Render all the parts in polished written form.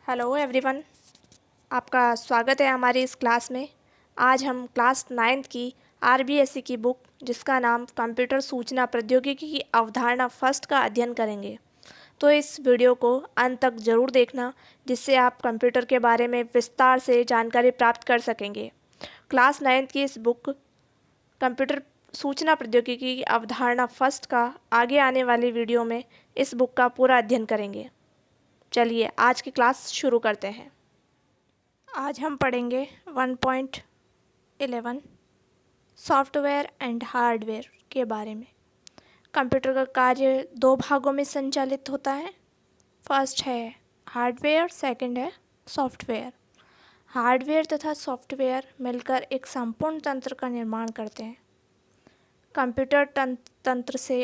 Hello everyone, आपका स्वागत है हमारी इस क्लास में। आज हम क्लास 9th की आरबीएससी की बुक जिसका नाम कंप्यूटर सूचना प्रौद्योगिकी की अवधारणा फर्स्ट का अध्ययन करेंगे। तो इस वीडियो को अंत तक ज़रूर देखना, जिससे आप कंप्यूटर के बारे में विस्तार से जानकारी प्राप्त कर सकेंगे। क्लास 9th की इस बुक कंप्यूटर सूचना प्रौद्योगिकी की अवधारणा फर्स्ट का आगे आने वाली वीडियो में इस बुक का पूरा अध्ययन करेंगे। चलिए आज की क्लास शुरू करते हैं। आज हम पढ़ेंगे 1.11 सॉफ्टवेयर एंड हार्डवेयर के बारे में। कंप्यूटर का कार्य दो भागों में संचालित होता है। फर्स्ट है हार्डवेयर, सेकंड है सॉफ्टवेयर। हार्डवेयर तथा सॉफ्टवेयर मिलकर एक संपूर्ण तंत्र का निर्माण करते हैं। कंप्यूटर तंत्र से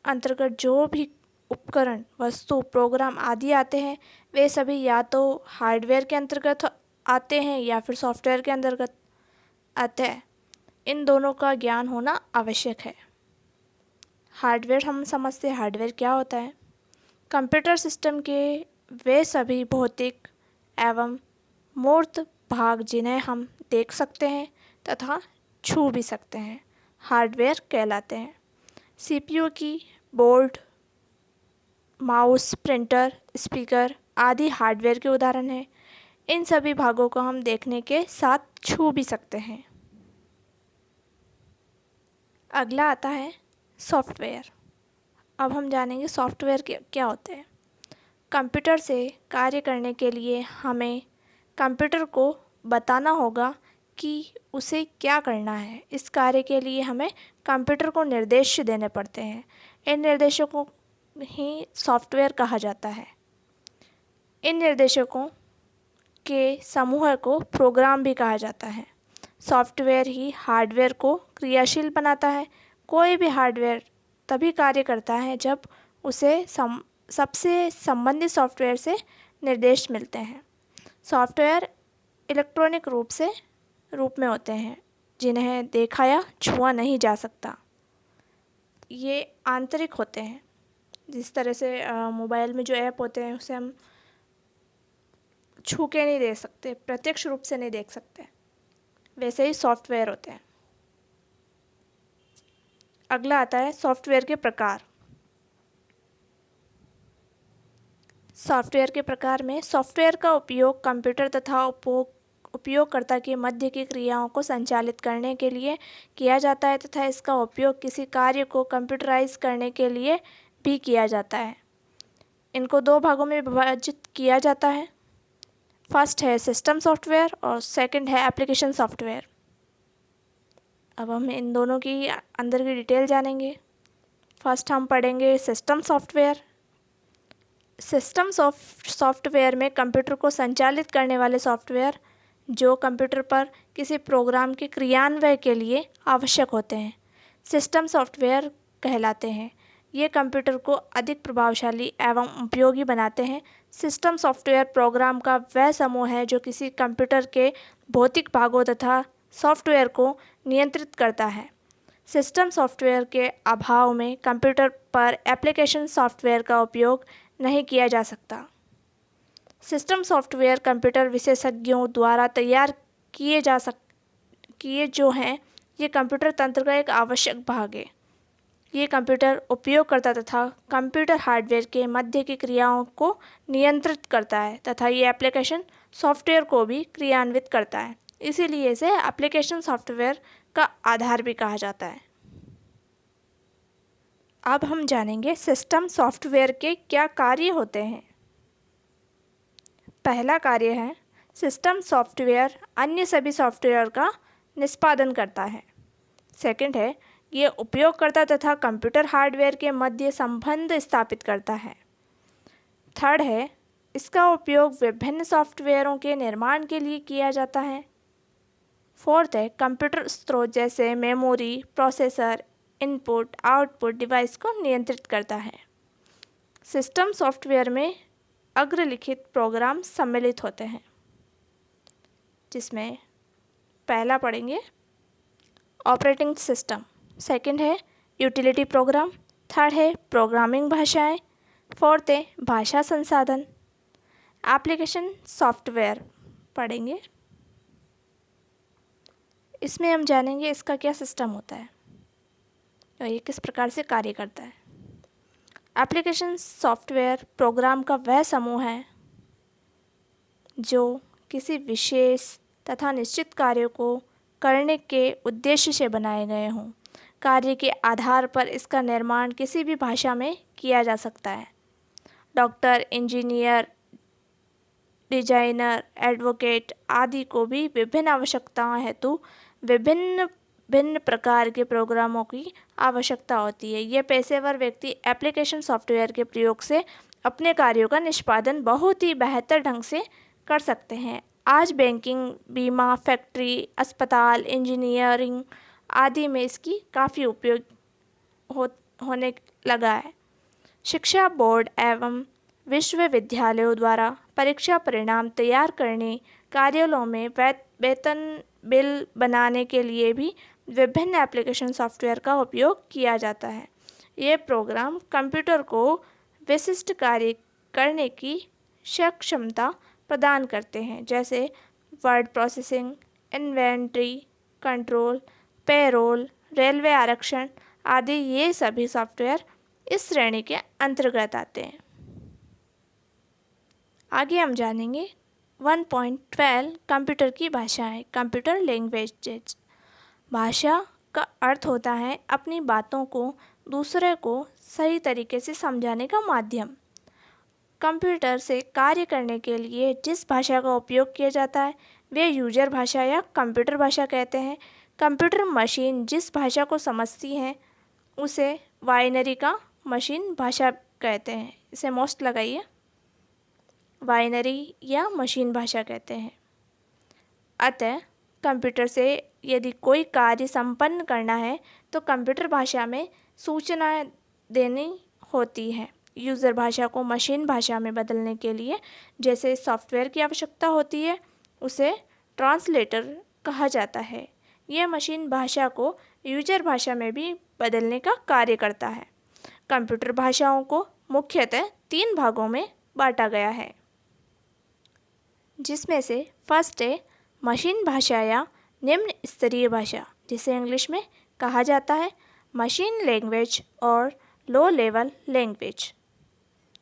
अंतर्गत जो भी उपकरण, वस्तु, प्रोग्राम आदि आते हैं, वे सभी या तो हार्डवेयर के अंतर्गत आते हैं या फिर सॉफ्टवेयर के अंतर्गत आते हैं। इन दोनों का ज्ञान होना आवश्यक है। हार्डवेयर हम समझते हैं, हार्डवेयर क्या होता है? कंप्यूटर सिस्टम के वे सभी भौतिक एवं मूर्त भाग जिन्हें हम देख सकते हैं तथा छू भी सकते हैं, हार्डवेयर कहलाते हैं। सीपीयू की बोर्ड, माउस, प्रिंटर, स्पीकर आदि हार्डवेयर के उदाहरण हैं। इन सभी भागों को हम देखने के साथ छू भी सकते हैं। अगला आता है सॉफ्टवेयर। अब हम जानेंगे सॉफ्टवेयर क्या होते हैं। कंप्यूटर से कार्य करने के लिए हमें कंप्यूटर को बताना होगा कि उसे क्या करना है। इस कार्य के लिए हमें कंप्यूटर को निर्देश देने पड़ते हैं। इन निर्देशों को ही सॉफ्टवेयर कहा जाता है। इन निर्देशकों के समूह को प्रोग्राम भी कहा जाता है। सॉफ्टवेयर ही हार्डवेयर को क्रियाशील बनाता है। कोई भी हार्डवेयर तभी कार्य करता है जब उसे सबसे संबंधित सॉफ्टवेयर से निर्देश मिलते हैं। सॉफ्टवेयर इलेक्ट्रॉनिक रूप में होते हैं, जिन्हें देखा या छुआ नहीं जा सकता। ये आंतरिक होते हैं। जिस तरह से मोबाइल में जो ऐप होते हैं उसे हम छू के नहीं देख सकते, प्रत्यक्ष रूप से नहीं देख सकते, वैसे ही सॉफ्टवेयर होते हैं। अगला आता है सॉफ्टवेयर के प्रकार। सॉफ्टवेयर के प्रकार में सॉफ्टवेयर का उपयोग कंप्यूटर तथा उपयोगकर्ता के मध्य की क्रियाओं को संचालित करने के लिए किया जाता है तथा इसका उपयोग किसी कार्य को कंप्यूटराइज करने के लिए भी किया जाता है। इनको दो भागों में विभाजित किया जाता है। फर्स्ट है सिस्टम सॉफ्टवेयर और सेकंड है एप्लीकेशन सॉफ्टवेयर। अब हम इन दोनों की अंदर की डिटेल जानेंगे। फर्स्ट हम पढ़ेंगे सिस्टम सॉफ्टवेयर। सिस्टम सॉफ्टवेयर में कंप्यूटर को संचालित करने वाले सॉफ्टवेयर जो कंप्यूटर पर किसी प्रोग्राम के क्रियान्वयन के लिए आवश्यक होते हैं, सिस्टम सॉफ्टवेयर कहलाते हैं। ये कंप्यूटर को अधिक प्रभावशाली एवं उपयोगी बनाते हैं। सिस्टम सॉफ्टवेयर प्रोग्राम का वह समूह है जो किसी कंप्यूटर के भौतिक भागों तथा सॉफ्टवेयर को नियंत्रित करता है। सिस्टम सॉफ्टवेयर के अभाव में कंप्यूटर पर एप्लीकेशन सॉफ्टवेयर का उपयोग नहीं किया जा सकता। सिस्टम सॉफ्टवेयर कंप्यूटर विशेषज्ञों द्वारा तैयार किए जो हैं, ये कंप्यूटर तंत्र का एक आवश्यक भाग है। ये कंप्यूटर उपयोगकर्ता तथा कंप्यूटर हार्डवेयर के मध्य की क्रियाओं को नियंत्रित करता है तथा ये एप्लीकेशन सॉफ्टवेयर को भी क्रियान्वित करता है। इसीलिए इसे एप्लीकेशन सॉफ्टवेयर का आधार भी कहा जाता है। अब हम जानेंगे सिस्टम सॉफ्टवेयर के क्या कार्य होते हैं। पहला कार्य है सिस्टम सॉफ्टवेयर अन्य सभी सॉफ्टवेयर का निष्पादन करता है। सेकंड है ये उपयोगकर्ता तथा कंप्यूटर हार्डवेयर के मध्य संबंध स्थापित करता है। थर्ड है इसका उपयोग विभिन्न सॉफ्टवेयरों के निर्माण के लिए किया जाता है। फोर्थ है कंप्यूटर स्रोत जैसे memory, processor, input output device को नियंत्रित करता है। सिस्टम सॉफ्टवेयर में अग्रलिखित प्रोग्राम सम्मिलित होते हैं, जिसमें पहला पढ़ेंगे ऑपरेटिंग सिस्टम, सेकंड है यूटिलिटी प्रोग्राम, थर्ड है प्रोग्रामिंग भाषाएं, फोर्थ है भाषा संसाधन। एप्लीकेशन सॉफ्टवेयर पढ़ेंगे। इसमें हम जानेंगे इसका क्या सिस्टम होता है और ये किस प्रकार से कार्य करता है। एप्लीकेशन सॉफ्टवेयर प्रोग्राम का वह समूह है जो किसी विशेष तथा निश्चित कार्य को करने के उद्देश्य से बनाए गए हों। कार्य के आधार पर इसका निर्माण किसी भी भाषा में किया जा सकता है। डॉक्टर, इंजीनियर, डिजाइनर, एडवोकेट आदि को भी विभिन्न आवश्यकताओं हेतु भिन्न प्रकार के प्रोग्रामों की आवश्यकता होती है। ये पेशेवर व्यक्ति एप्लीकेशन सॉफ्टवेयर के प्रयोग से अपने कार्यों का निष्पादन बहुत ही बेहतर ढंग से कर सकते हैं। आज बैंकिंग, बीमा, फैक्ट्री, अस्पताल, इंजीनियरिंग आदि में इसकी काफ़ी उपयोग होने लगा है। शिक्षा बोर्ड एवं विश्वविद्यालयों द्वारा परीक्षा परिणाम तैयार करने, कार्यालयों में वेतन बिल बनाने के लिए भी विभिन्न एप्लीकेशन सॉफ्टवेयर का उपयोग किया जाता है। ये प्रोग्राम कंप्यूटर को विशिष्ट कार्य करने की सक्षमता प्रदान करते हैं, जैसे word processing, inventory control, payroll, railway आरक्षण आदि। ये सभी सॉफ्टवेयर इस श्रेणी के अंतर्गत आते हैं। आगे हम जानेंगे 1.12 कंप्यूटर की भाषाएं, कंप्यूटर लैंग्वेजेज। भाषा का अर्थ होता है अपनी बातों को दूसरे को सही तरीके से समझाने का माध्यम। कंप्यूटर से कार्य करने के लिए जिस भाषा का उपयोग किया जाता है वे यूजर भाषा या कंप्यूटर भाषा कहते हैं। कंप्यूटर मशीन जिस भाषा को समझती है उसे बाइनरी का मशीन भाषा कहते हैं। इसे मोस्ट लगाइए, बाइनरी या मशीन भाषा कहते हैं। अतः कंप्यूटर से यदि कोई कार्य संपन्न करना है तो कंप्यूटर भाषा में सूचनाएं देनी होती है। यूज़र भाषा को मशीन भाषा में बदलने के लिए जैसे सॉफ्टवेयर की आवश्यकता होती है उसे ट्रांसलेटर कहा जाता है। यह मशीन भाषा को यूजर भाषा में भी बदलने का कार्य करता है। कंप्यूटर भाषाओं को मुख्यतः 3 भागों में बांटा गया है, जिसमें से फर्स्ट है मशीन भाषा या निम्न स्तरीय भाषा, जिसे इंग्लिश में कहा जाता है मशीन लैंग्वेज और लो लेवल लैंग्वेज।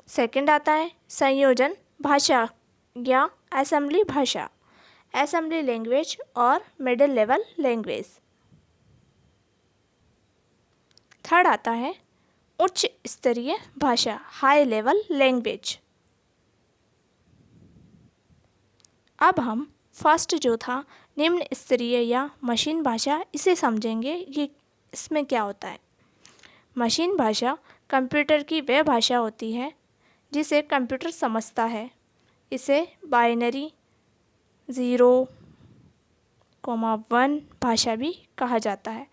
सेकंड आता है संयोजन भाषा या असेंबली भाषा, असेंबली लैंग्वेज और मिडिल लेवल लैंग्वेज। थर्ड आता है उच्च स्तरीय भाषा, हाई लेवल लैंग्वेज। अब हम फर्स्ट जो था निम्न स्तरीय या मशीन भाषा, इसे समझेंगे। ये इसमें क्या होता है। मशीन भाषा कंप्यूटर की वह भाषा होती है जिसे कंप्यूटर समझता है। इसे बाइनरी 0,1 भाषा भी कहा जाता है।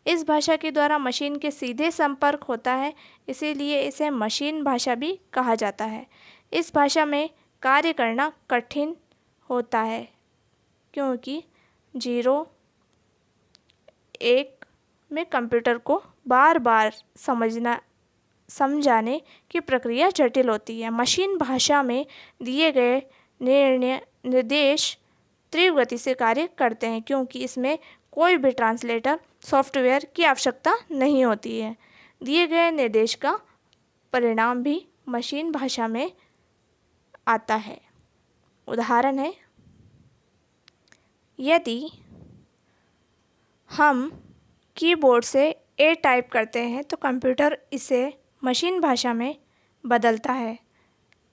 इस भाषा के द्वारा मशीन के सीधे संपर्क होता है, इसीलिए इसे मशीन भाषा भी कहा जाता है। इस भाषा में कार्य करना कठिन होता है क्योंकि 0,1 में कंप्यूटर को बार बार समझाने की प्रक्रिया जटिल होती है। मशीन भाषा में दिए गए निर्देश तीव्र गति से कार्य करते हैं क्योंकि इसमें कोई भी ट्रांसलेटर सॉफ्टवेयर की आवश्यकता नहीं होती है। दिए गए निर्देश का परिणाम भी मशीन भाषा में आता है। उदाहरण है, यदि हम कीबोर्ड से ए टाइप करते हैं तो कंप्यूटर इसे मशीन भाषा में बदलता है,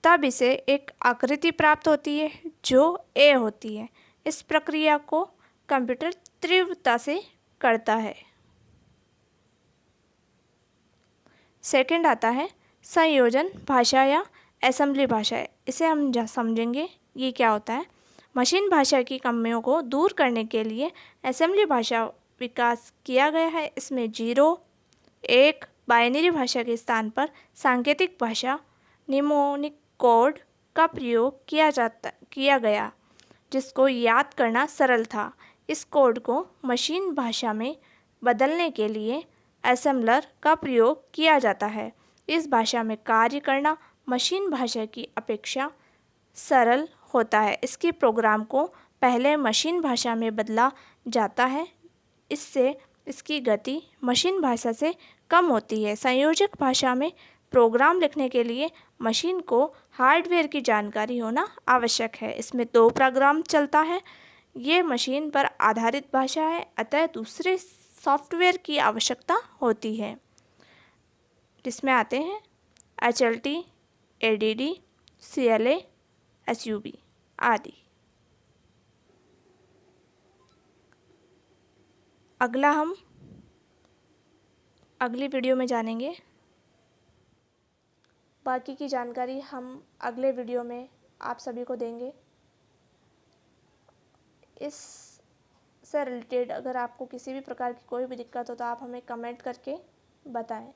तब इसे एक आकृति प्राप्त होती है जो ए होती है। इस प्रक्रिया को कंप्यूटर तीव्रता से करता है। सेकंड आता है संयोजन भाषा या असेंबली भाषा। इसे हम समझेंगे ये क्या होता है। मशीन भाषा की कमियों को दूर करने के लिए असेंबली भाषा विकास किया गया है। इसमें 0,1 बाइनरी भाषा के स्थान पर सांकेतिक भाषा निमोनिक कोड का प्रयोग किया गया, जिसको याद करना सरल था। इस कोड को मशीन भाषा में बदलने के लिए असेंबलर का प्रयोग किया जाता है। इस भाषा में कार्य करना मशीन भाषा की अपेक्षा सरल होता है। इसके प्रोग्राम को पहले मशीन भाषा में बदला जाता है, इससे इसकी गति मशीन भाषा से कम होती है। संयोजक भाषा में प्रोग्राम लिखने के लिए मशीन को हार्डवेयर की जानकारी होना आवश्यक है। इसमें 2 प्रोग्राम चलता है। ये मशीन पर आधारित भाषा है, अतः दूसरे सॉफ्टवेयर की आवश्यकता होती है, जिसमें आते हैं HLT, ADD, CLA, SUB आदि। अगला हम अगली वीडियो में जानेंगे। बाकी की जानकारी हम अगले वीडियो में आप सभी को देंगे। इससे रिलेटेड अगर आपको किसी भी प्रकार की कोई भी दिक्कत हो तो आप हमें कमेंट करके बताएं,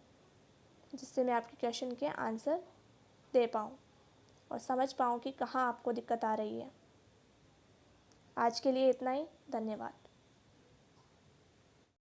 जिससे मैं आपके क्वेश्चन के आंसर दे पाऊँ और समझ पाऊँ कि कहाँ आपको दिक्कत आ रही है। आज के लिए इतना ही। धन्यवाद।